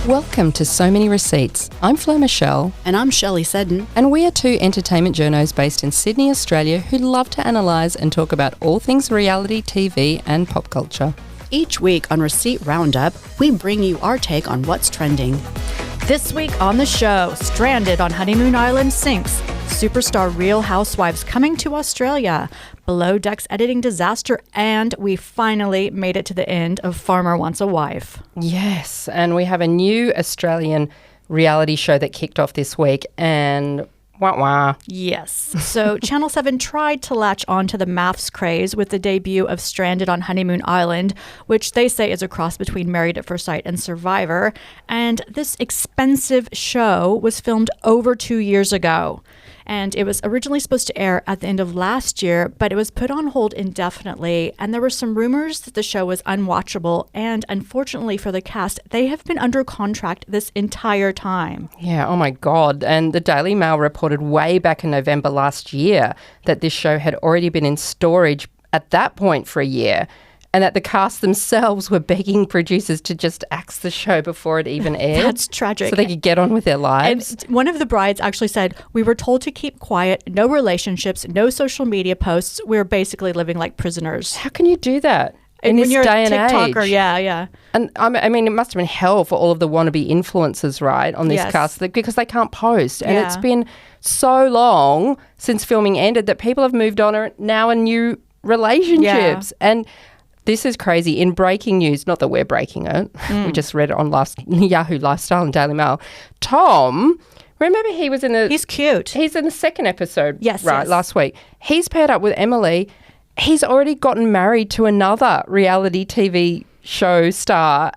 Welcome to So Many Receipts. I'm Flo Michelle. And I'm Shelley Seddon. And we are two entertainment journos based in Sydney, Australia, who love to analyse and talk about all things reality, TV and pop culture. Each week on Receipt Roundup, we bring you our take on what's trending. This week on the show, stranded on Honeymoon Island sinks, superstar Real Housewives coming to Australia, Below Decks editing disaster, and we finally made it to the end of Farmer Wants a Wife. Yes, and we have a new Australian reality show that kicked off this week, and wah-wah. Yes. So Channel 7 tried to latch on to the MAFS craze with the debut of Stranded on Honeymoon Island, which they say is a cross between Married at First Sight and Survivor. And this expensive show was filmed over 2 years ago. And it was originally supposed to air at the end of last year, but it was put on hold indefinitely. And there were some rumors that the show was unwatchable. And unfortunately for the cast, they have been under contract this entire time. Yeah, oh my God. And the Daily Mail reported way back in November last year that this show had already been in storage at that point for a year, and that the cast themselves were begging producers to just axe the show before it even aired. That's tragic. So they could get on with their lives. And one of the brides actually said, "We were told to keep quiet, no relationships, no social media posts. We're basically living like prisoners." How can you do that in when this you're day a and TikToker, age? yeah. And I mean, it must have been hell for all of the wannabe influencers, right, on this Yes. cast, because they can't post. And Yeah. it's been so long since filming ended that people have moved on, are now in new relationships. And this is crazy. In breaking news, not that we're breaking it, we just read it on Yahoo Lifestyle and Daily Mail. Tom, remember he was in the... He's cute. He's in the second episode, Yes, right, yes. last week. He's paired up with Emily. He's already gotten married to another reality TV show star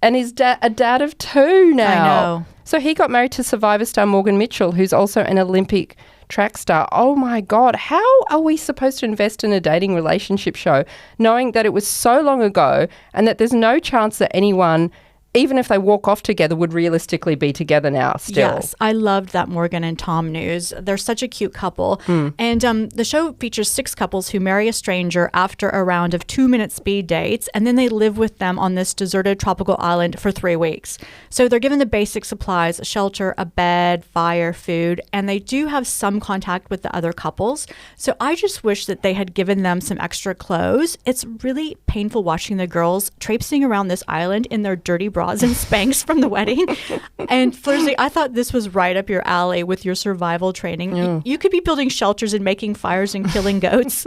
and is a dad of two now. I know. So he got married to Survivor star Morgan Mitchell, who's also an Olympic track star. Oh my God, how are we supposed to invest in a dating relationship show knowing that it was so long ago and that there's no chance that anyone, even if they walk off together, would realistically be together now still? Yes, I loved that Morgan and Tom news. They're such a cute couple. And the show features 6 couples who marry a stranger after a round of 2-minute speed dates, and then they live with them on this deserted tropical island for 3 weeks. So they're given the basic supplies: shelter, a bed, fire, food, and they do have some contact with the other couples. So I just wish that they had given them some extra clothes. It's really painful watching the girls traipsing around this island in their dirty bras and Spanx from the wedding. And Flirty, I thought this was right up your alley with your survival training. You could be building shelters and making fires and killing goats.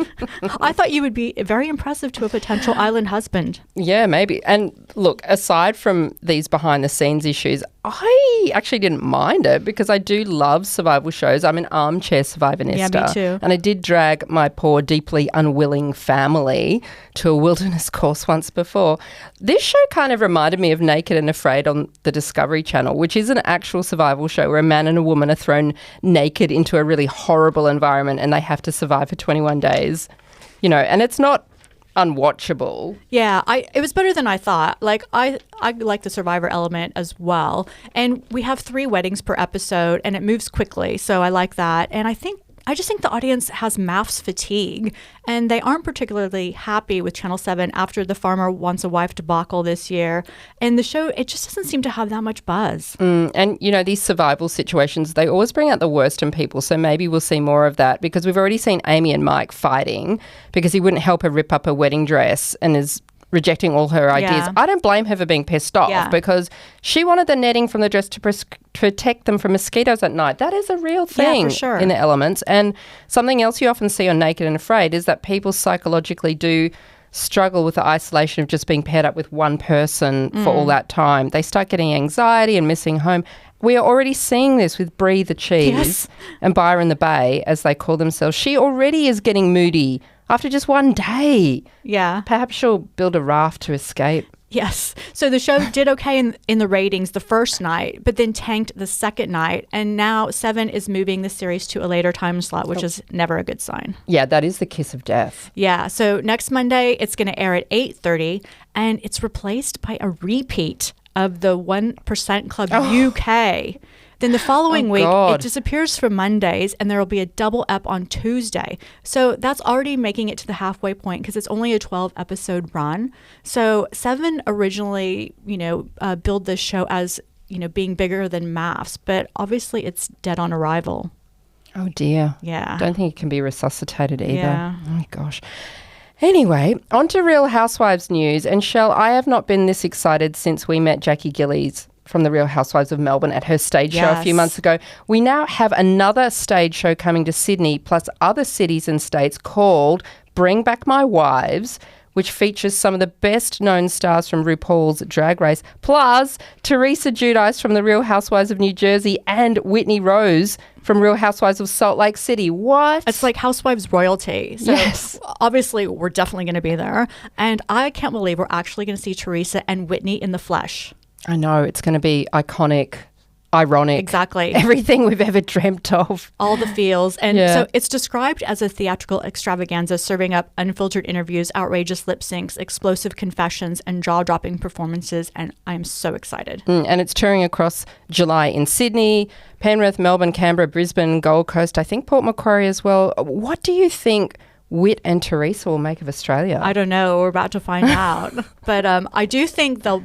I thought you would be very impressive to a potential island husband. Yeah, maybe. And look, aside from these behind the scenes issues, I actually didn't mind it because I do love survival shows. I'm an armchair survivorista. Yeah, me too. And I did drag my poor, deeply unwilling family to a wilderness course once before. This show kind of reminded me of Naked and Afraid on the Discovery Channel, which is an actual survival show where a man and a woman are thrown naked into a really horrible environment and they have to survive for 21 days. You know, and it's not unwatchable. Yeah, it was better than I thought. Like I like the survivor element as well. And we have 3 weddings per episode and it moves quickly. So I like that. And I just think the audience has MAFS fatigue, and they aren't particularly happy with Channel 7 after the Farmer Wants a Wife debacle this year. And the show, it just doesn't seem to have that much buzz. And, you know, these survival situations, they always bring out the worst in people. So maybe we'll see more of that because we've already seen Amy and Mike fighting because he wouldn't help her rip up her wedding dress and is rejecting all her ideas. Yeah. I don't blame her for being pissed off because she wanted the netting from the dress to protect them from mosquitoes at night. That is a real thing for sure. in the elements. And something else you often see on Naked and Afraid is that people psychologically do struggle with the isolation of just being paired up with one person for all that time. They start getting anxiety and missing home. We are already seeing this with Brie the Cheese and Byron the Bay, as they call themselves. She already is getting moody after just one day. Yeah. Perhaps she'll build a raft to escape. Yes. So the show did okay in the ratings the first night, but then tanked the second night. And now 7 is moving the series to a later time slot, which is never a good sign. Yeah, that is the kiss of death. Yeah. So next Monday, it's going to air at 8:30, and it's replaced by a repeat of the 1% Club UK. Then the following week, God. it disappears for Mondays, and there will be a double ep on Tuesday. So that's already making it to the halfway point because it's only a 12-episode run. So Seven originally, billed this show as, being bigger than MAFS, but obviously it's dead on arrival. Oh, dear. Yeah. Don't think it can be resuscitated either. Yeah. Oh, my gosh. Anyway, on to Real Housewives news. And Shell, I have not been this excited since we met Jackie Gillies from the Real Housewives of Melbourne at her stage show a few months ago. We now have another stage show coming to Sydney, plus other cities and states, called Bring Back My Wives, which features some of the best-known stars from RuPaul's Drag Race, plus Teresa Giudice from the Real Housewives of New Jersey and Whitney Rose from Real Housewives of Salt Lake City. What? It's like Housewives royalty. So yes. Obviously, we're definitely going to be there. And I can't believe we're actually going to see Teresa and Whitney in the flesh. I know. It's going to be iconic, ironic. Exactly. Everything we've ever dreamt of. All the feels. And so it's described as a theatrical extravaganza, serving up unfiltered interviews, outrageous lip syncs, explosive confessions, and jaw-dropping performances. And I'm so excited. And it's touring across July in Sydney, Penrith, Melbourne, Canberra, Brisbane, Gold Coast, I think Port Macquarie as well. What do you think Whit and Teresa will make of Australia? I don't know. We're about to find out. But I do think they'll,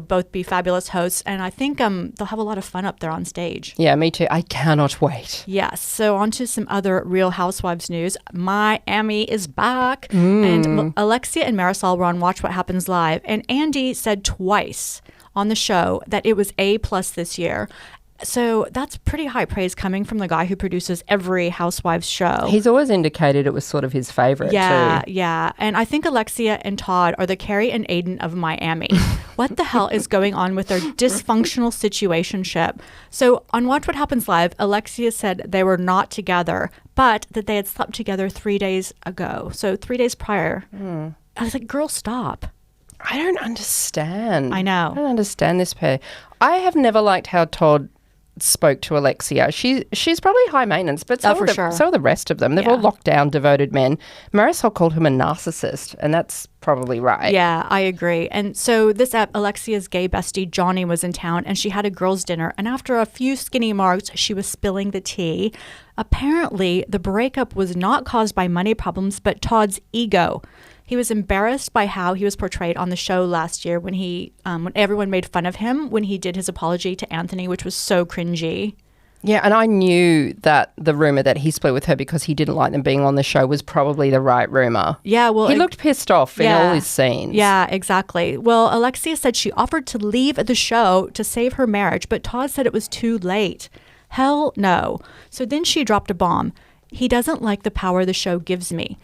both be fabulous hosts. And I think they'll have a lot of fun up there on stage. Yeah, me too. I cannot wait. Yes. So on to some other Real Housewives news. Miami is back. And Alexia and Marisol were on Watch What Happens Live. And Andy said twice on the show that it was A+ this year. So that's pretty high praise coming from the guy who produces every Housewives show. He's always indicated it was sort of his favourite too. Yeah. And I think Alexia and Todd are the Carrie and Aidan of Miami. What the hell is going on with their dysfunctional situationship? So on Watch What Happens Live, Alexia said they were not together, but that they had slept together 3 days ago. So 3 days prior. I was like, girl, stop. I don't understand. I know. I don't understand this pair. I have never liked how Todd spoke to Alexia. She's probably high maintenance, but so are the rest of them. They've all locked down devoted men. Marisol called him a narcissist, and that's probably right. Yeah, I agree. And so this Alexia's gay bestie Johnny was in town, and she had a girls' dinner, and after a few skinny marks, she was spilling the tea. Apparently, the breakup was not caused by money problems, but Todd's ego. He was embarrassed by how he was portrayed on the show last year when when everyone made fun of him when he did his apology to Anthony, which was so cringy. Yeah, and I knew that the rumour that he split with her because he didn't like them being on the show was probably the right rumour. Yeah, well... He looked pissed off in all his scenes. Yeah, exactly. Well, Alexia said she offered to leave the show to save her marriage, but Todd said it was too late. Hell no. So then she dropped a bomb. He doesn't like the power the show gives me.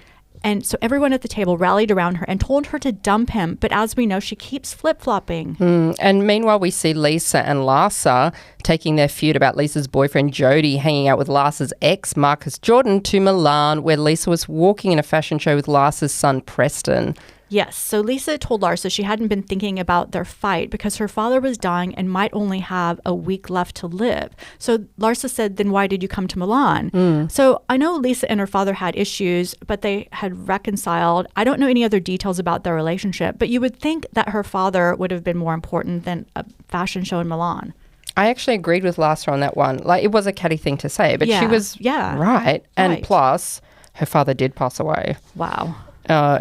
And so everyone at the table rallied around her and told her to dump him. But as we know, she keeps flip-flopping. And meanwhile, we see Lisa and Larsa taking their feud about Lisa's boyfriend, Jody, hanging out with Larsa's ex, Marcus Jordan, to Milan, where Lisa was walking in a fashion show with Larsa's son, Preston. Yes. So Lisa told Larsa she hadn't been thinking about their fight because her father was dying and might only have a week left to live. So Larsa said, then why did you come to Milan? So I know Lisa and her father had issues, but they had reconciled. I don't know any other details about their relationship, but you would think that her father would have been more important than a fashion show in Milan. I actually agreed with Larsa on that one. Like, it was a catty thing to say, but she was right. And plus, her father did pass away. Wow.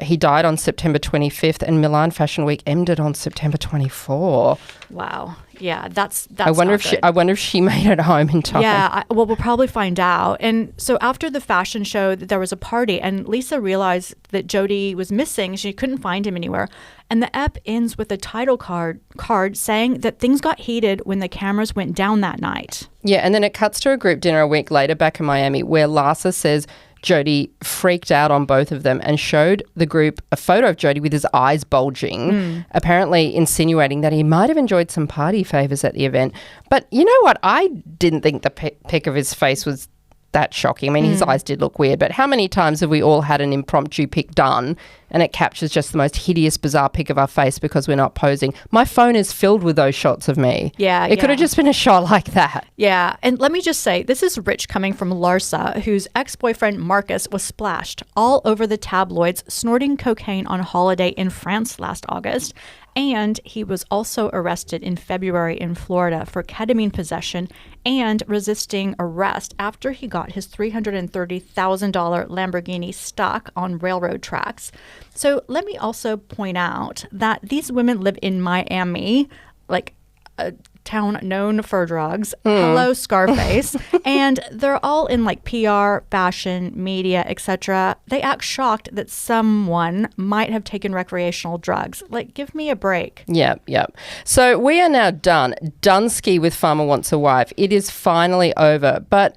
He died on September 25th and Milan Fashion Week ended on September 24. Wow. Yeah, that's I wonder if she made it home in time. Yeah, well, we'll probably find out. And so after the fashion show, there was a party, and Lisa realized that Jody was missing. She couldn't find him anywhere. And the ep ends with a title card saying that things got heated when the cameras went down that night. Yeah, and then it cuts to a group dinner a week later back in Miami where Larsa says Jody freaked out on both of them and showed the group a photo of Jody with his eyes bulging, apparently insinuating that he might have enjoyed some party favours at the event. But you know what? I didn't think the pic of his face was that shocking. I mean, his eyes did look weird, but how many times have we all had an impromptu pic done and it captures just the most hideous, bizarre pic of our face because we're not posing. My phone is filled with those shots of me. Yeah. It could have just been a shot like that. Yeah. And let me just say, this is rich coming from Larsa, whose ex-boyfriend Marcus was splashed all over the tabloids snorting cocaine on holiday in France last August. And he was also arrested in February in Florida for ketamine possession and resisting arrest after he got his $330,000 Lamborghini stuck on railroad tracks. So let me also point out that these women live in Miami, like a town known for drugs. Hello, Scarface. And they're all in like PR, fashion, media, etc. They act shocked that someone might have taken recreational drugs. Like, give me a break. Yep. So we are now done. Dunsky with Farmer Wants a Wife. It is finally over. But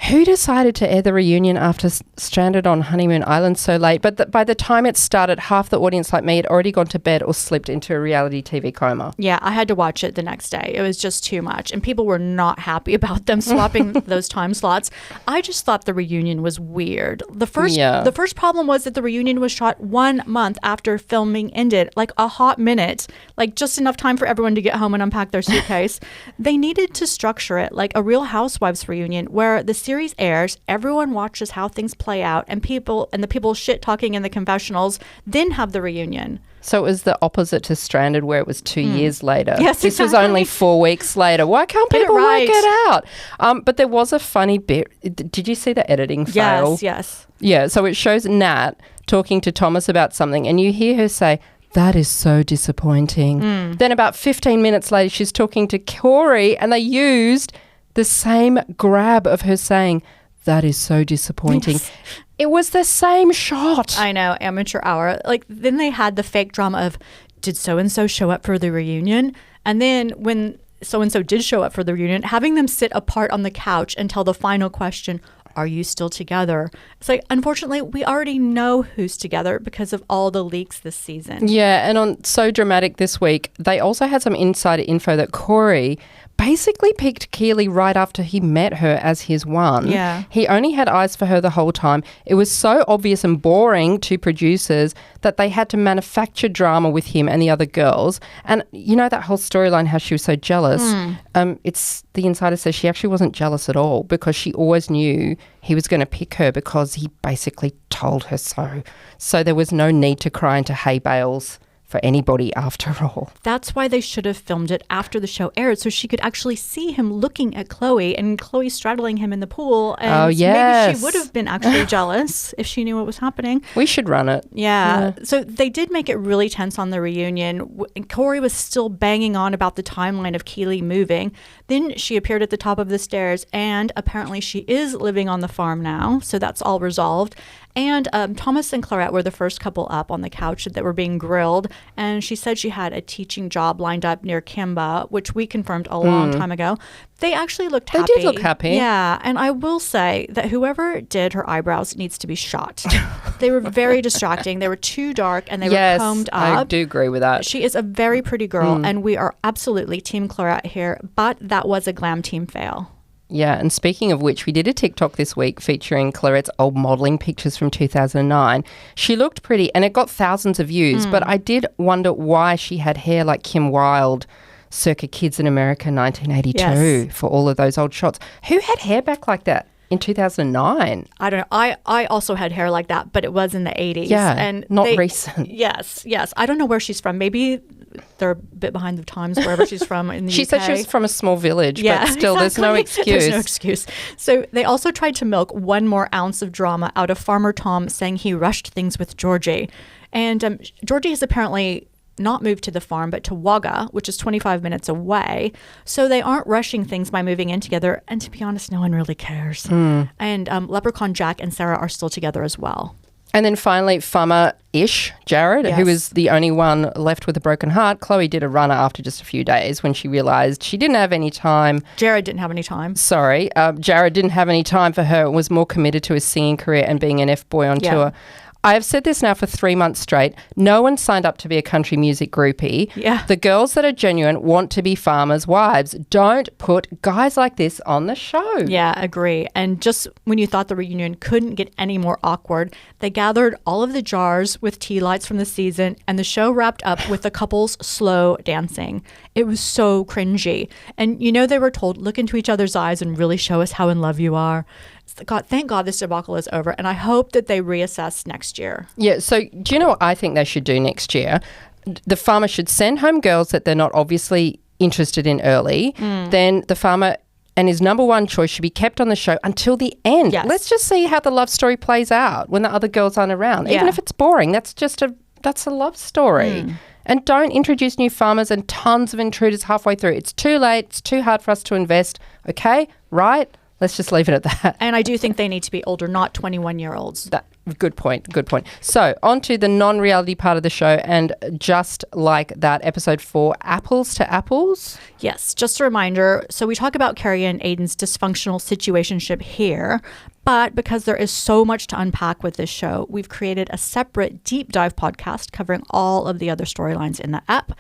who decided to air the reunion after stranded on Honeymoon Island so late? But by the time it started, half the audience like me had already gone to bed or slipped into a reality TV coma. Yeah, I had to watch it the next day. It was just too much. And people were not happy about them swapping those time slots. I just thought the reunion was weird. The first problem was that the reunion was shot 1 month after filming ended, like a hot minute, like just enough time for everyone to get home and unpack their suitcase. They needed to structure it like a Real Housewives reunion where the series airs, everyone watches how things play out, and the people shit talking in the confessionals, then have the reunion. So it was the opposite to Stranded, where it was 2 years later. Yes, this was only 4 weeks later. Why can't people work it out? But there was a funny bit. Did you see the editing fail? Yes. Yeah, so it shows Nat talking to Thomas about something, and you hear her say, "That is so disappointing." Then about 15 minutes later, she's talking to Corey, and they used the same grab of her saying, "That is so disappointing." Yes. It was the same shot. I know, amateur hour. Like, then they had the fake drama of, did so-and-so show up for the reunion? And then when so-and-so did show up for the reunion, having them sit apart on the couch until the final question, are you still together? It's like, unfortunately, we already know who's together because of all the leaks this season. Yeah, and on So Dramatic this week, they also had some insider info that Corey basically picked Keely right after he met her as his one. Yeah. He only had eyes for her the whole time. It was so obvious and boring to producers that they had to manufacture drama with him and the other girls. And you know that whole storyline, how she was so jealous? It's the insider says she actually wasn't jealous at all because she always knew he was going to pick her because he basically told her so. So there was no need to cry into hay bales for anybody after all. That's why they should have filmed it after the show aired so she could actually see him looking at Chloe and Chloe straddling him in the pool. And maybe she would have been actually jealous if she knew what was happening. We should run it. Yeah. So they did make it really tense on the reunion. Corey was still banging on about the timeline of Keely moving. Then she appeared at the top of the stairs, and apparently she is living on the farm now. So that's all resolved. And Thomas and Clarette were the first couple up on the couch that were being grilled. And she said she had a teaching job lined up near Kimba, which we confirmed a long time ago. They actually looked happy. They did look happy. Yeah. And I will say that whoever did her eyebrows needs to be shot. They were very distracting. They were too dark and they were combed up. I do agree with that. She is a very pretty girl and we are absolutely Team Clarette here. But that was a glam team fail. Yeah, and speaking of which, we did a TikTok this week featuring Clarette's old modelling pictures from 2009. She looked pretty and it got thousands of views, but I did wonder why she had hair like Kim Wilde circa Kids in America 1982 for all of those old shots. Who had hair back like that in 2009? I don't know. I also had hair like that, but it was in the 80s. Yeah, and not recent. Yes. I don't know where she's from. Maybe they're a bit behind the times wherever she's from in the UK. She said she was from a small village, but still there's no excuse. There's no excuse. So they also tried to milk 1 more ounce of drama out of Farmer Tom saying he rushed things with Georgie. And Georgie has apparently not moved to the farm, but to Wagga, which is 25 minutes away. So they aren't rushing things by moving in together. And to be honest, no one really cares. And Leprechaun Jack and Sarah are still together as well. And then finally, Farmer-ish Jared, who was the only one left with a broken heart. Chloe did a runner after just a few days when she realised she didn't have any time. Jared didn't have any time. Sorry. Jared didn't have any time for her and was more committed to his singing career and being an F-boy on tour. I have said this now for 3 months straight. No one signed up to be a country music groupie. Yeah. The girls that are genuine want to be farmers' wives. Don't put guys like this on the show. Yeah, agree. And just when you thought the reunion couldn't get any more awkward, they gathered all of the jars with tea lights from the season, and the show wrapped up with the couple's slow dancing. It was so cringy. And they were told, look into each other's eyes and really show us how in love you are. God, thank God this debacle is over, and I hope that they reassess next year. Yeah, so do you know what I think they should do next year? The farmer should send home girls that they're not obviously interested in early. Then the farmer and his number one choice should be kept on the show until the end. Yes. Let's just see how the love story plays out when the other girls aren't around. Even if it's boring, that's a love story. And don't introduce new farmers and tons of intruders halfway through. It's too late. It's too hard for us to invest. Okay, right? Let's just leave it at that. And I do think they need to be older, not 21-year-olds. Good point. So on to the non-reality part of the show, and just like that, episode 4, Apples to Apples. Yes, just a reminder. So we talk about Carrie and Aidan's dysfunctional situationship here, but because there is so much to unpack with this show, we've created a separate deep dive podcast covering all of the other storylines in the app.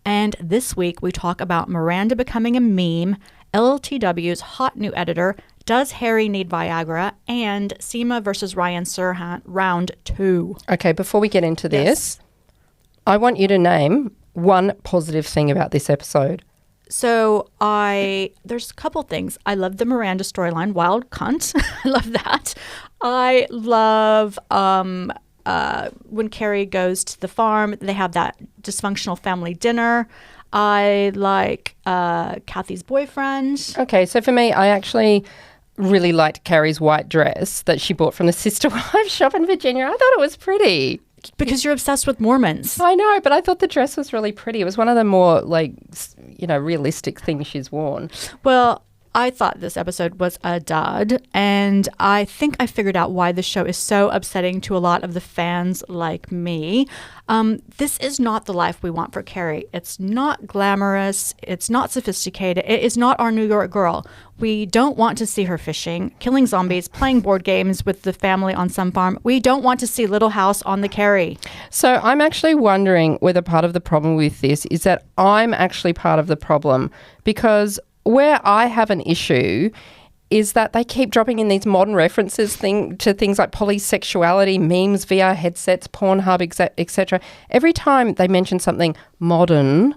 And this week we talk about Miranda becoming a meme, LLTW's hot new editor, does Harry need Viagra, and Seema versus Ryan Serhant, round 2. Okay, before we get into this, I want you to name one positive thing about this episode. So there's a couple things. I love the Miranda storyline, wild cunt. I love that. I love when Carrie goes to the farm, they have that dysfunctional family dinner. I like Kathy's boyfriend. Okay, so for me, I actually really liked Carrie's white dress that she bought from the Sister Wives shop in Virginia. I thought it was pretty. Because you're obsessed with Mormons. I know, but I thought the dress was really pretty. It was one of the more, realistic things she's worn. Well, I thought this episode was a dud, and I think I figured out why the show is so upsetting to a lot of the fans like me. This is not the life we want for Carrie. It's not glamorous. It's not sophisticated. It is not our New York girl. We don't want to see her fishing, killing zombies, playing board games with the family on some farm. We don't want to see Little House on the Carrie. So I'm actually wondering whether part of the problem with this is that I'm actually part of the problem, because where I have an issue is that they keep dropping in these modern references to things like polysexuality, memes, VR headsets, Pornhub, etc. Every time they mention something modern,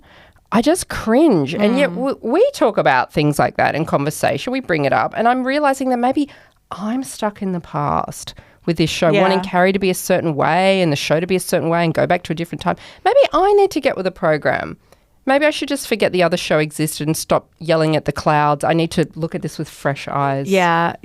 I just cringe. And yet we talk about things like that in conversation. We bring it up. And I'm realising that maybe I'm stuck in the past with this show, wanting Carrie to be a certain way and the show to be a certain way and go back to a different time. Maybe I need to get with the program. Maybe I should just forget the other show existed and stop yelling at the clouds. I need to look at this with fresh eyes. Yeah.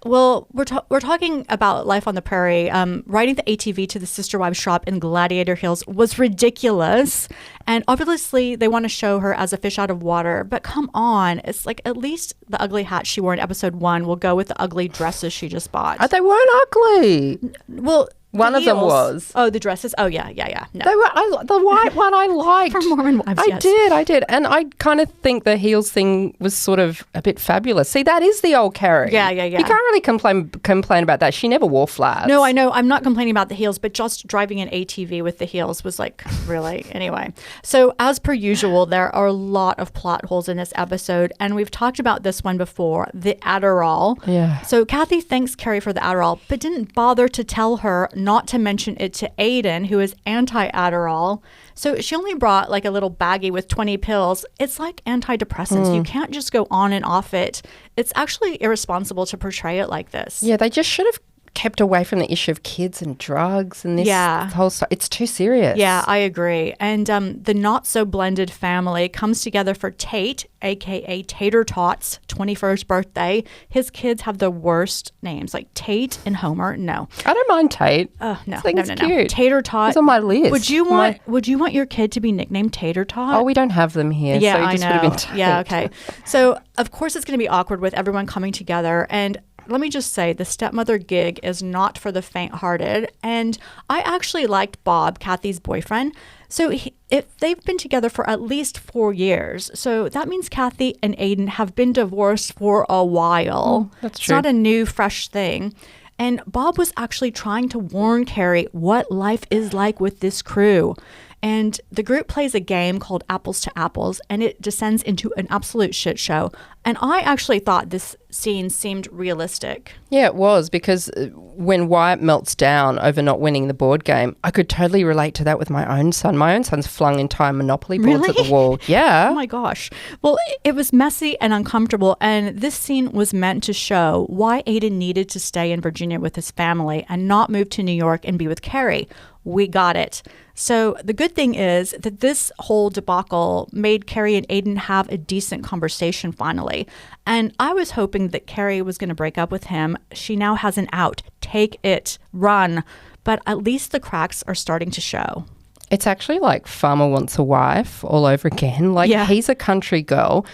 Well, we're talking about life on the prairie. Riding the ATV to the Sister Wives shop in Gladiator Hills was ridiculous. And obviously they want to show her as a fish out of water. But come on. It's like at least the ugly hat she wore in episode 1 will go with the ugly dresses she just bought. They weren't ugly. Well, one of them was. Oh, the dresses? Oh, yeah. No. They were, the white one I liked. From Mormon Wives, I did. And I kind of think the heels thing was sort of a bit fabulous. See, that is the old Carrie. Yeah. You can't really complain about that. She never wore flats. No, I know. I'm not complaining about the heels, but just driving an ATV with the heels was like, really? Anyway. So as per usual, there are a lot of plot holes in this episode. And we've talked about this one before, the Adderall. Yeah. So Kathy thanks Carrie for the Adderall, but didn't bother to tell her not to mention it to Aidan, who is anti-Adderall. So she only brought like a little baggie with 20 pills. It's like antidepressants. You can't just go on and off it. It's actually irresponsible to portray it like this. Yeah, they just should have kept away from the issue of kids and drugs and this whole stuff. It's too serious. Yeah, I agree. And the not-so-blended family comes together for Tate, a.k.a. Tater Tot's 21st birthday. His kids have the worst names, like Tate and Homer. No. I don't mind Tate. Oh, no. I think it's cute. No. Tater Tot. It's on my list. Would you want your kid to be nicknamed Tater Tot? Oh, we don't have them here. Yeah, so it just would have been Tate. Yeah, okay. So, of course, it's going to be awkward with everyone coming together. And let me just say, the stepmother gig is not for the faint-hearted. And I actually liked Bob, Kathy's boyfriend. So if they've been together for at least 4 years. So that means Kathy and Aidan have been divorced for a while. That's true. It's not a new, fresh thing. And Bob was actually trying to warn Carrie what life is like with this crew. And the group plays a game called Apples to Apples, and it descends into an absolute shit show. And I actually thought this scene seemed realistic. Yeah, it was, because when Wyatt melts down over not winning the board game, I could totally relate to that with my own son. My own son's flung entire Monopoly boards at the wall. Yeah. Oh my gosh. Well, it was messy and uncomfortable, and this scene was meant to show why Aidan needed to stay in Virginia with his family and not move to New York and be with Carrie. We got it. So the good thing is that this whole debacle made Carrie and Aidan have a decent conversation finally. And I was hoping that Carrie was going to break up with him. She now has an out. Take it. Run. But at least the cracks are starting to show. It's actually like Farmer Wants a Wife all over again. Like, he's a country girl.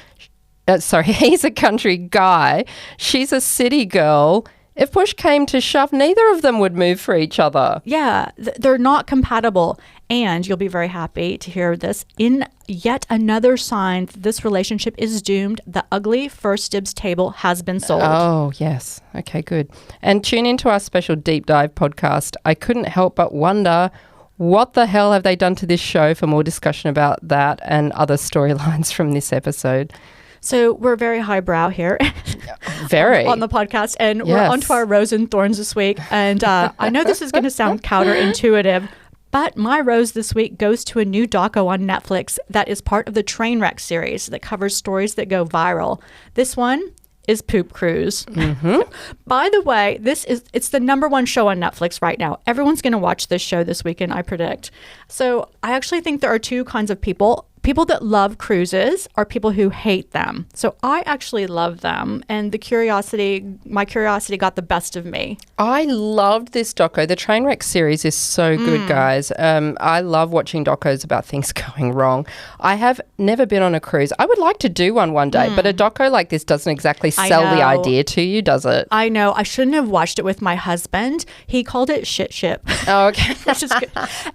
He's a country guy. She's a city girl. If push came to shove, neither of them would move for each other. Yeah, they're not compatible. And you'll be very happy to hear this. In yet another sign that this relationship is doomed, the ugly First Dibs table has been sold. Oh, yes. Okay, good. And tune into our special deep dive podcast. I couldn't help but wonder, what the hell have they done to this show? For more discussion about that and other storylines from this episode. So we're very highbrow here. Very. on the podcast. And we're on to our rose and thorns this week. And I know this is going to sound counterintuitive, but my rose this week goes to a new doco on Netflix that is part of the Trainwreck series that covers stories that go viral. This one is Poop Cruise. Mm-hmm. By the way, it's the #1 show on Netflix right now. Everyone's going to watch this show this weekend, I predict. So I actually think there are two kinds of people. People that love cruises are people who hate them. So I actually love them. And my curiosity got the best of me. I loved this doco. The Trainwreck series is so good, guys. I love watching docos about things going wrong. I have never been on a cruise. I would like to do one day, but a doco like this doesn't exactly sell the idea to you, does it? I know. I shouldn't have watched it with my husband. He called it Shit Ship. Oh, okay. Which is good.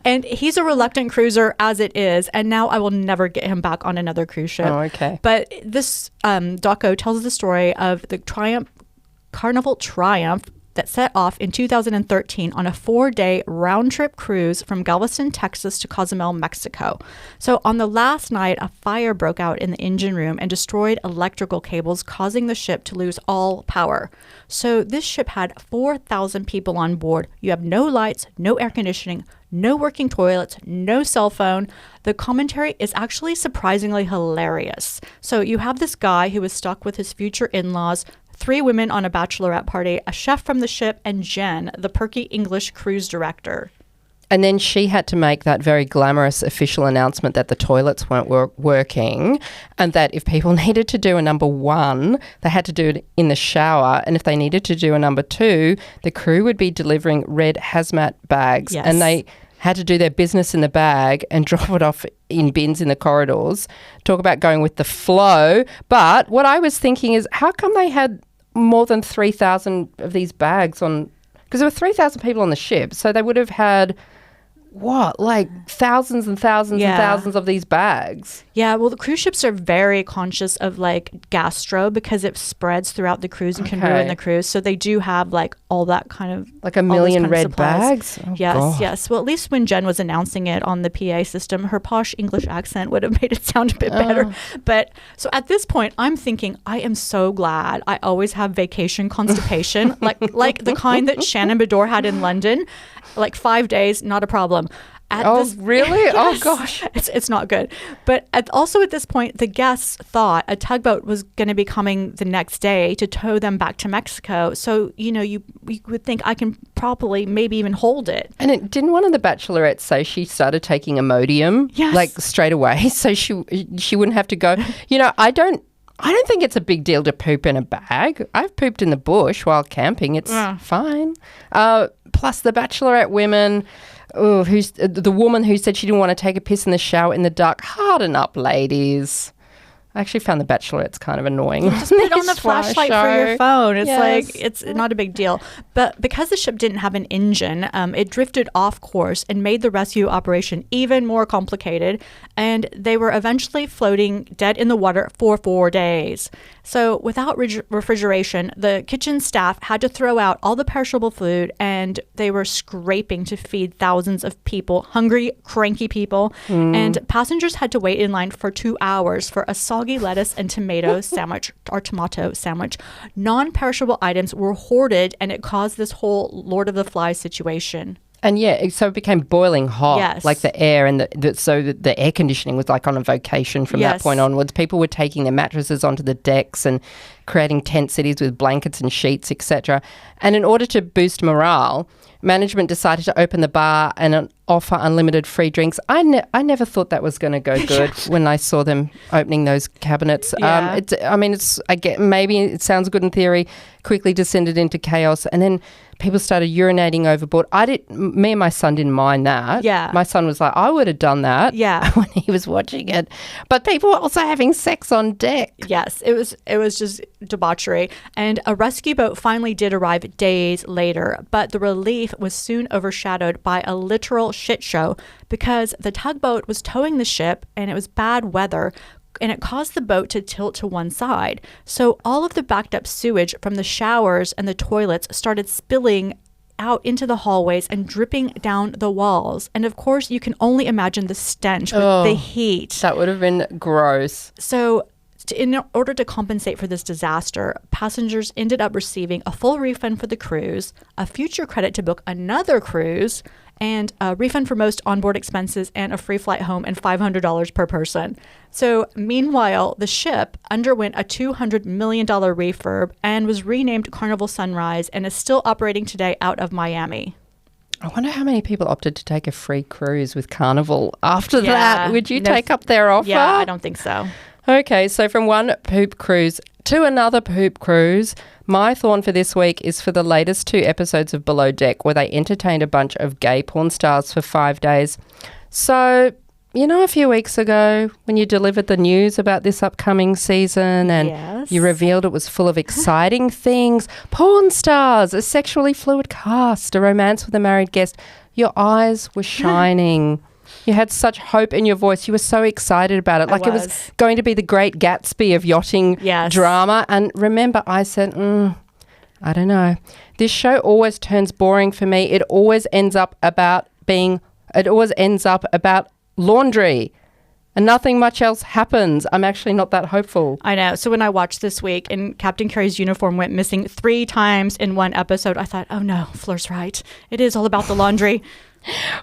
And he's a reluctant cruiser as it is. And now I will never get him back on another cruise ship. Oh, okay. But this doco tells the story of the Carnival Triumph that set off in 2013 on a 4-day round-trip cruise from Galveston, Texas to Cozumel, Mexico. So on the last night, a fire broke out in the engine room and destroyed electrical cables, causing the ship to lose all power. So this ship had 4,000 people on board. You have no lights, no air conditioning, no working toilets, no cell phone. The commentary is actually surprisingly hilarious. So you have this guy who is stuck with his future in-laws, 3 women on a bachelorette party, a chef from the ship, and Jen, the perky English cruise director. And then she had to make that very glamorous official announcement that the toilets weren't working, and that if people needed to do a #1, they had to do it in the shower. And if they needed to do a #2, the crew would be delivering red hazmat bags. Yes. And they had to do their business in the bag and drop it off in bins in the corridors. Talk about going with the flow. But what I was thinking is, how come they had more than 3,000 of these bags on? Because there were 3,000 people on the ship, so they would have had thousands and thousands and thousands of these bags. Yeah, well, the cruise ships are very conscious of gastro because it spreads throughout the cruise and can ruin the cruise. So they do have all that kind of a million red bags. Oh, yes, God. yes. Well, at least when Jen was announcing it on the PA system, her posh English accent would have made it sound a bit better. But so at this point, I'm thinking, I am so glad I always have vacation constipation, like the kind that Shannon Bedore had in London. 5 days, not a problem. Really? Yes, oh, gosh. It's not good. But also at this point, the guests thought a tugboat was going to be coming the next day to tow them back to Mexico. So, you would think I can properly maybe even hold it. And didn't one of the bachelorettes say she started taking Imodium? Yes. Straight away, so she wouldn't have to go. I don't think it's a big deal to poop in a bag. I've pooped in the bush while camping. It's fine. Plus the bachelorette women, who's the woman who said she didn't want to take a piss in the shower in the dark. Harden up, ladies. I actually found the Bachelorette's kind of annoying. Just put on the flashlight for your phone. It's it's not a big deal. But because the ship didn't have an engine, it drifted off course and made the rescue operation even more complicated. And they were eventually floating dead in the water for 4 days. So without refrigeration, the kitchen staff had to throw out all the perishable food, and they were scraping to feed thousands of people, hungry, cranky people. And passengers had to wait in line for 2 hours for a soggy lettuce and tomato sandwich or tomato sandwich. Non-perishable items were hoarded, and it caused this whole Lord of the Flies situation. And so it became boiling hot, Yes. like the air, and so the air conditioning was like on a vocation from that point onwards. People were taking their mattresses onto the decks and creating tent cities with blankets and sheets, etc. And in order to boost morale, management decided to open the bar and offer unlimited free drinks. I never thought that was going to go good when I saw them opening those cabinets. Yeah. Maybe it sounds good in theory, quickly descended into chaos, and then people started urinating overboard. Me and my son didn't mind that. Yeah. My son was like, I would have done that. Yeah. When he was watching it. But people were also having sex on deck. Yes, it was just debauchery. And a rescue boat finally did arrive days later, but the relief was soon overshadowed by a literal shit show because the tugboat was towing the ship and it was bad weather, and it caused the boat to tilt to one side. So all of the backed up sewage from the showers and the toilets started spilling out into the hallways and dripping down the walls. And of course, you can only imagine the stench with the heat. That would have been gross. So in order to compensate for this disaster, passengers ended up receiving a full refund for the cruise, a future credit to book another cruise, and a refund for most onboard expenses and a free flight home and $500 per person. So meanwhile, the ship underwent a $200 million refurb and was renamed Carnival Sunrise and is still operating today out of Miami. I wonder how many people opted to take a free cruise with Carnival after that. Would you take up their offer? Yeah, I don't think so. Okay, so from one poop cruise to another poop cruise, my thorn for this week is for the latest 2 episodes of Below Deck, where they entertained a bunch of gay porn stars for 5 days. So, a few weeks ago when you delivered the news about this upcoming season and you revealed it was full of exciting things, porn stars, a sexually fluid cast, a romance with a married guest, your eyes were shining. You had such hope in your voice. You were so excited about it. Like it was going to be the Great Gatsby of yachting drama. And remember, I said, I don't know. This show always turns boring for me. It always ends up about laundry. And nothing much else happens. I'm actually not that hopeful. I know. So when I watched this week and Captain Carrie's uniform went missing 3 times in one episode, I thought, oh no, Fleur's right. It is all about the laundry.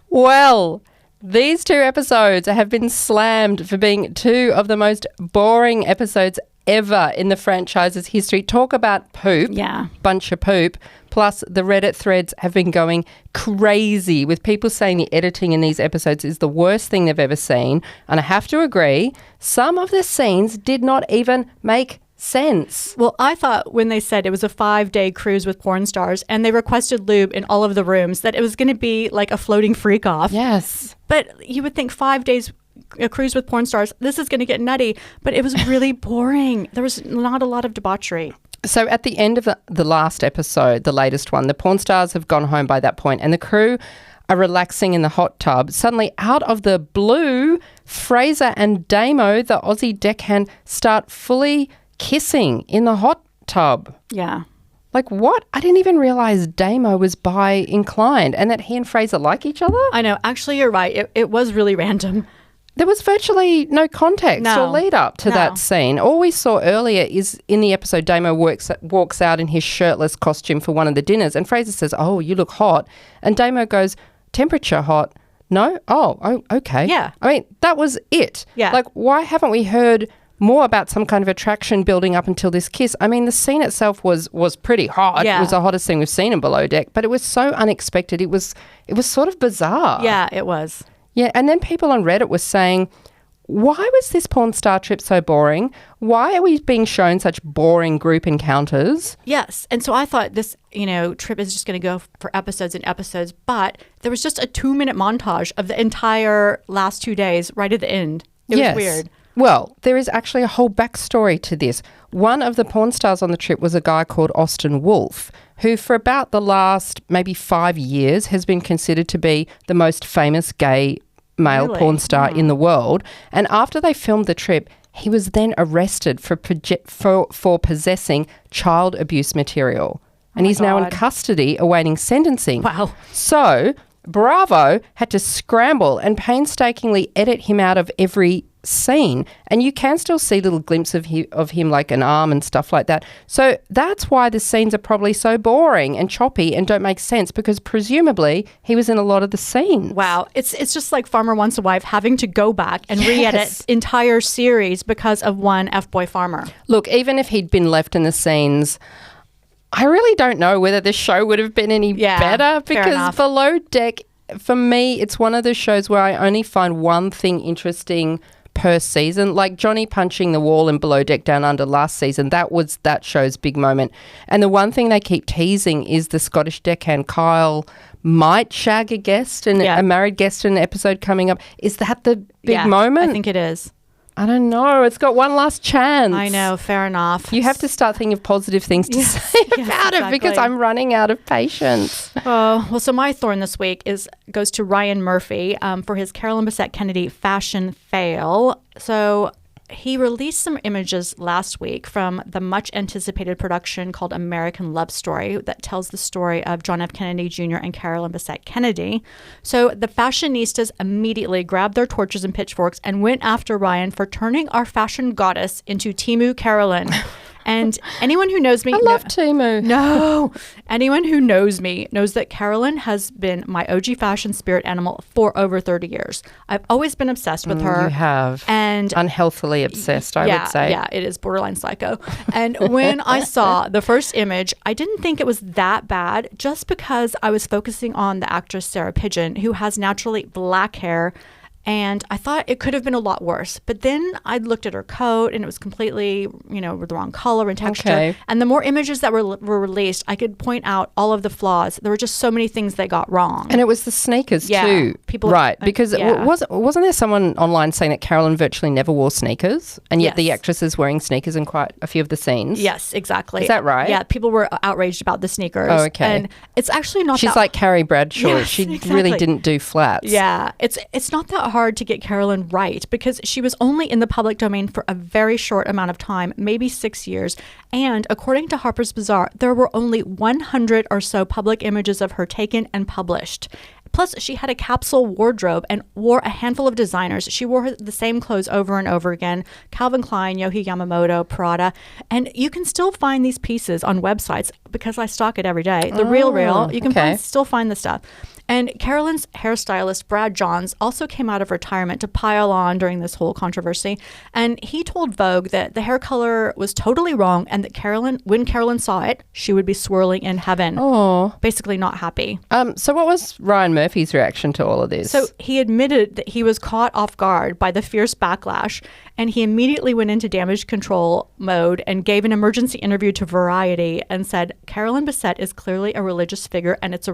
Well, these 2 episodes have been slammed for being 2 of the most boring episodes ever in the franchise's history. Talk about poop. Yeah. Bunch of poop. Plus, the Reddit threads have been going crazy with people saying the editing in these episodes is the worst thing they've ever seen. And I have to agree, some of the scenes did not even make sense. Well, I thought when they said it was a 5-day cruise with porn stars and they requested lube in all of the rooms that it was going to be like a floating freak off. Yes. But you would think 5 days a cruise with porn stars, this is going to get nutty. But it was really boring. There was not a lot of debauchery. So at the end of the last episode, the latest one, the porn stars have gone home by that point and the crew are relaxing in the hot tub. Suddenly, out of the blue, Fraser and Damo, the Aussie deckhand, start fully kissing in the hot tub. Yeah. Like what? I didn't even realize Damo was bi inclined and that he and Fraser like each other. I know. Actually, you're right. It was really random. There was virtually no context or lead up to that scene. All we saw earlier is in the episode, Damo walks out in his shirtless costume for one of the dinners and Fraser says, oh, you look hot. And Damo goes, temperature hot. No? Oh, okay. Yeah. I mean, that was it. Yeah. Like, why haven't we heard more about some kind of attraction building up until this kiss? I mean, the scene itself was pretty hot. Yeah. It was the hottest thing we've seen in Below Deck, but it was so unexpected. It was sort of bizarre. Yeah, it was. Yeah, and then people on Reddit were saying, why was this porn star trip so boring? Why are we being shown such boring group encounters? Yes. And so I thought this, trip is just going to go for episodes and episodes, but there was just a 2-minute montage of the entire last 2 days right at the end. It was weird. Well, there is actually a whole backstory to this. One of the porn stars on the trip was a guy called Austin Wolfe, who for about the last maybe 5 years has been considered to be the most famous gay male porn star in the world. And after they filmed the trip, He was then arrested for possessing child abuse material. And he's now in custody awaiting sentencing. Wow. So Bravo had to scramble and painstakingly edit him out of every scene, and you can still see little glimpses of him, like an arm and stuff like that. So that's why the scenes are probably so boring and choppy and don't make sense, because presumably he was in a lot of the scenes. Wow. It's just like Farmer Wants a Wife having to go back and re-edit entire series because of one F-boy farmer. Look, even if he'd been left in the scenes, I really don't know whether the show would have been any better, because Below Deck, for me, it's one of those shows where I only find one thing interesting per season. Like Johnny punching the wall in Below Deck Down Under last season, that was that show's big moment. And the one thing they keep teasing is the Scottish deckhand Kyle might shag a guest and a married guest in an episode coming up. Is that the big moment? I think it is. I don't know. It's got one last chance. I know. Fair enough. You have to start thinking of positive things to say about it, because I'm running out of patience. Oh, well, so my thorn this week goes to Ryan Murphy for his Carolyn Bessette Kennedy fashion fail. So he released some images last week from the much anticipated production called American Love Story that tells the story of John F. Kennedy Jr. and Carolyn Bessette Kennedy. So the fashionistas immediately grabbed their torches and pitchforks and went after Ryan for turning our fashion goddess into Temu Carolyn. And anyone who knows me... I love Temu. No. Anyone who knows me knows that Carolyn has been my OG fashion spirit animal for over 30 years. I've always been obsessed with her. You have. And unhealthily obsessed, I would say. Yeah, it is borderline psycho. And when I saw the first image, I didn't think it was that bad, just because I was focusing on the actress Sarah Pigeon, who has naturally black hair. And I thought it could have been a lot worse. But then I looked at her coat and it was completely, with the wrong color and texture. Okay. And the more images that were released, I could point out all of the flaws. There were just so many things they got wrong. And it was the sneakers too. Right. Because wasn't there someone online saying that Carolyn virtually never wore sneakers? And yet the actress is wearing sneakers in quite a few of the scenes. Yes, exactly. Is that right? Yeah, people were outraged about the sneakers. Oh, okay. And it's actually not She's like Carrie Bradshaw. Yes, she exactly. really didn't do flats. Yeah. It's not that hard to get Carolyn right, because she was only in the public domain for a very short amount of time, maybe 6 years. And according to Harper's Bazaar, there were only 100 or so public images of her taken and published. Plus, she had a capsule wardrobe and wore a handful of designers. She wore the same clothes over and over again: Calvin Klein, Yohji Yamamoto, Prada. And you can still find these pieces on websites, because I stalk it every day. The Real, you can still find the stuff. And Carolyn's hairstylist, Brad Johns, also came out of retirement to pile on during this whole controversy. And he told Vogue that the hair color was totally wrong, and that when Carolyn saw it, she would be swirling in heaven. Oh. Basically not happy. So what was Ryan Murphy's reaction to all of this? So he admitted that he was caught off guard by the fierce backlash, and he immediately went into damage control mode and gave an emergency interview to Variety and said, Carolyn Bessette is clearly a religious figure, and it's a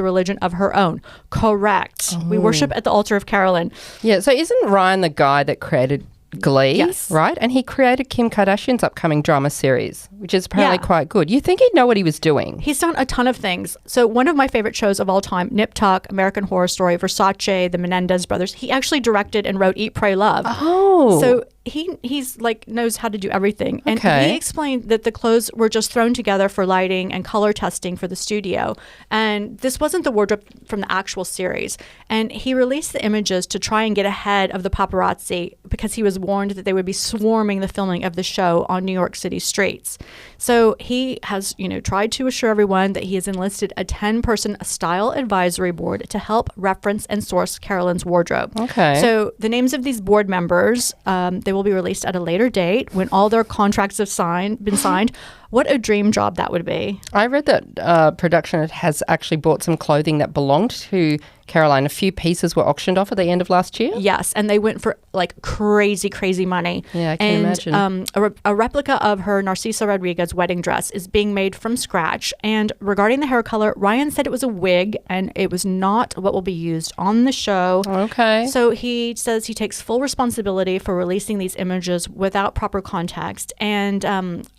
religion of her own. Correct. Oh. We worship at the altar of Carolyn. Yeah, so isn't Ryan the guy that created Glee? Yes. Right? And he created Kim Kardashian's upcoming drama series, which is apparently quite good. You think he'd know what he was doing? He's done a ton of things. So one of my favorite shows of all time, Nip Tuck, American Horror Story, Versace, the Menendez brothers, he actually directed and wrote Eat, Pray, Love. Oh. So he's like knows how to do everything. And he explained that the clothes were just thrown together for lighting and color testing for the studio. And this wasn't the wardrobe from the actual series. And he released the images to try and get ahead of the paparazzi, because he was warned that they would be swarming the filming of the show on New York City streets. So he has, tried to assure everyone that he has enlisted a 10-person style advisory board to help reference and source Carolyn's wardrobe. Okay. So the names of these board members, they will be released at a later date when all their contracts have been signed. What a dream job that would be. I read that production has actually bought some clothing that belonged to Caroline. A few pieces were auctioned off at the end of last year. Yes, and they went for like crazy money. Yeah, I can imagine. A replica of her Narcisa Rodriguez wedding dress is being made from scratch. And regarding the hair color, Ryan said it was a wig and it was not what will be used on the show. Okay. So he says he takes full responsibility for releasing these images without proper context. And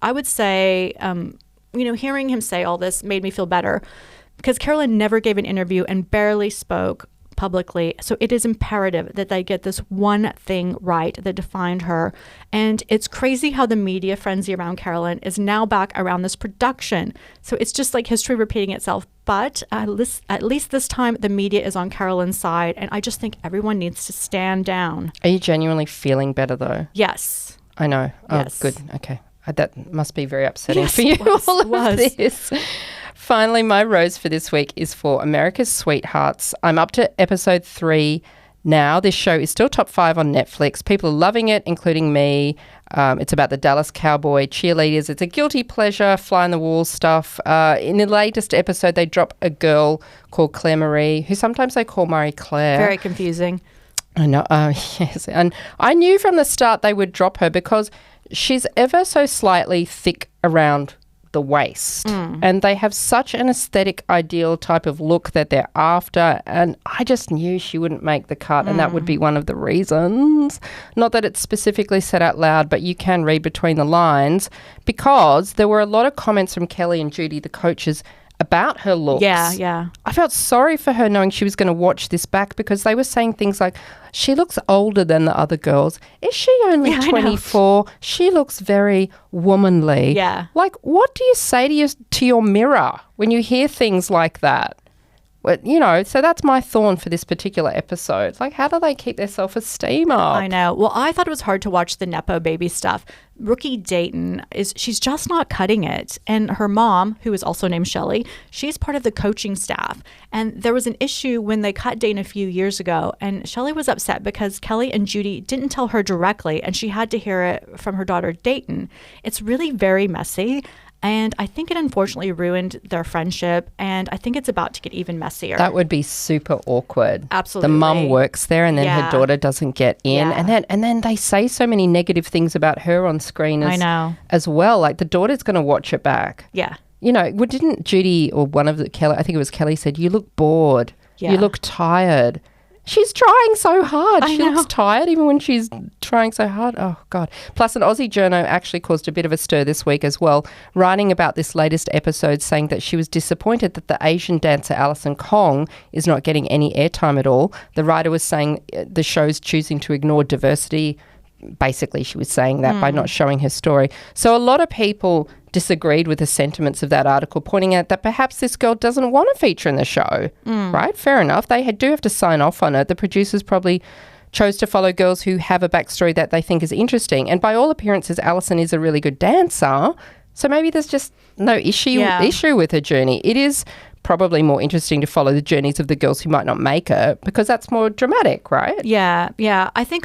I would say, hearing him say all this made me feel better, because Carolyn never gave an interview and barely spoke publicly. So it is imperative that they get this one thing right that defined her. And it's crazy how the media frenzy around Carolyn is now back around this production. So it's just like history repeating itself. But at least this time, the media is on Carolyn's side. And I just think everyone needs to stand down. Are you genuinely feeling better, though? Yes. I know. Yes. Oh, good. Okay. That must be very upsetting Yes, for you, it all of was. this. Finally, my rose for this week is for America's Sweethearts. I'm up to episode 3 now. This show is still top 5 on Netflix. People are loving it, including me. It's about the Dallas Cowboy cheerleaders. It's a guilty pleasure, fly-on-the-wall stuff. In the latest episode, they drop a girl called Claire Marie, who sometimes they call Marie Claire. Very confusing. I know. Yes. And I knew from the start they would drop her because she's ever so slightly thick around the waist. And they have such an aesthetic ideal type of look that they're after. And I just knew she wouldn't make the cut. And that would be one of the reasons. Not that it's specifically said out loud, but you can read between the lines, because there were a lot of comments from Kelly and Judy, the coaches, about her looks. Yeah. I felt sorry for her knowing she was going to watch this back, because they were saying things like, she looks older than the other girls. Is she only 24? She looks very womanly. Yeah. Like, what do you say to your mirror when you hear things like that? Well, so that's my thorn for this particular episode. Like, how do they keep their self-esteem up? I know. Well, I thought it was hard to watch the Nepo baby stuff. Rookie Dayton, she's just not cutting it. And her mom, who is also named Shelley, she's part of the coaching staff. And there was an issue when they cut Dayton a few years ago. And Shelley was upset because Kelly and Judy didn't tell her directly, and she had to hear it from her daughter Dayton. It's really very messy. And I think it unfortunately ruined their friendship, and I think it's about to get even messier. That would be super awkward. Absolutely. The mum works there, and then her daughter doesn't get in. Yeah. And then they say so many negative things about her on screen as well. Like, the daughter's going to watch it back. Yeah. Didn't Judy or one of the Kelly, I think it was Kelly, said, you look bored. Yeah. You look tired. She's trying so hard. I She know. looks tired even when she's trying so hard. Oh, God. Plus, an Aussie journo actually caused a bit of a stir this week as well, writing about this latest episode, saying that she was disappointed that the Asian dancer Alison Kong is not getting any airtime at all. The writer was saying the show's choosing to ignore diversity. Basically, she was saying that by not showing her story. So a lot of people disagreed with the sentiments of that article, pointing out that perhaps this girl doesn't want to feature in the show, right? Fair enough. They do have to sign off on it. The producers probably chose to follow girls who have a backstory that they think is interesting. And by all appearances, Alison is a really good dancer. So maybe there's just no issue with her journey. It is probably more interesting to follow the journeys of the girls who might not make it, because that's more dramatic, right? Yeah. I think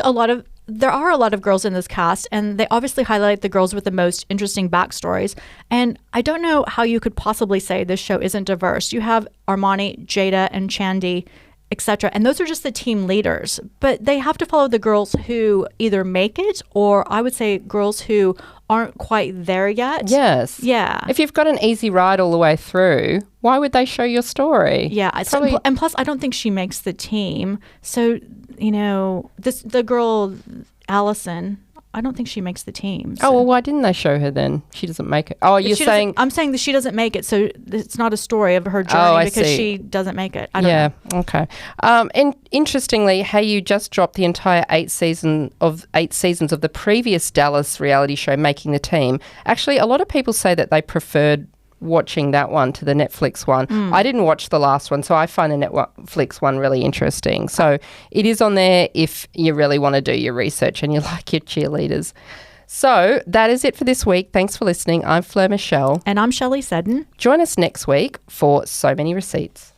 there are a lot of girls in this cast, and they obviously highlight the girls with the most interesting backstories. And I don't know how you could possibly say this show isn't diverse. You have Armani, Jada, and Chandy, etc. And those are just the team leaders. But they have to follow the girls who either make it, or I would say girls who aren't quite there yet. Yes. Yeah. If you've got an easy ride all the way through, why would they show your story? Yeah. And plus, I don't think she makes the team. So, the girl, Allison, I don't think she makes the team. So. Oh, well, why didn't they show her then? She doesn't make it. Oh, you're saying... I'm saying that she doesn't make it, so it's not a story of her journey because see. she doesn't make it. I don't know. Okay. And interestingly, you just dropped the entire 8 seasons of the previous Dallas reality show, Making the Team. Actually, a lot of people say that they preferred watching that one to the Netflix one. I didn't watch the last one, so I find the Netflix one really interesting. So it is on there if you really want to do your research and you like your cheerleaders. So that is it for this week. Thanks for listening. I'm Fleur Michelle. And I'm Shelley Seddon. Join us next week for So Many Receipts.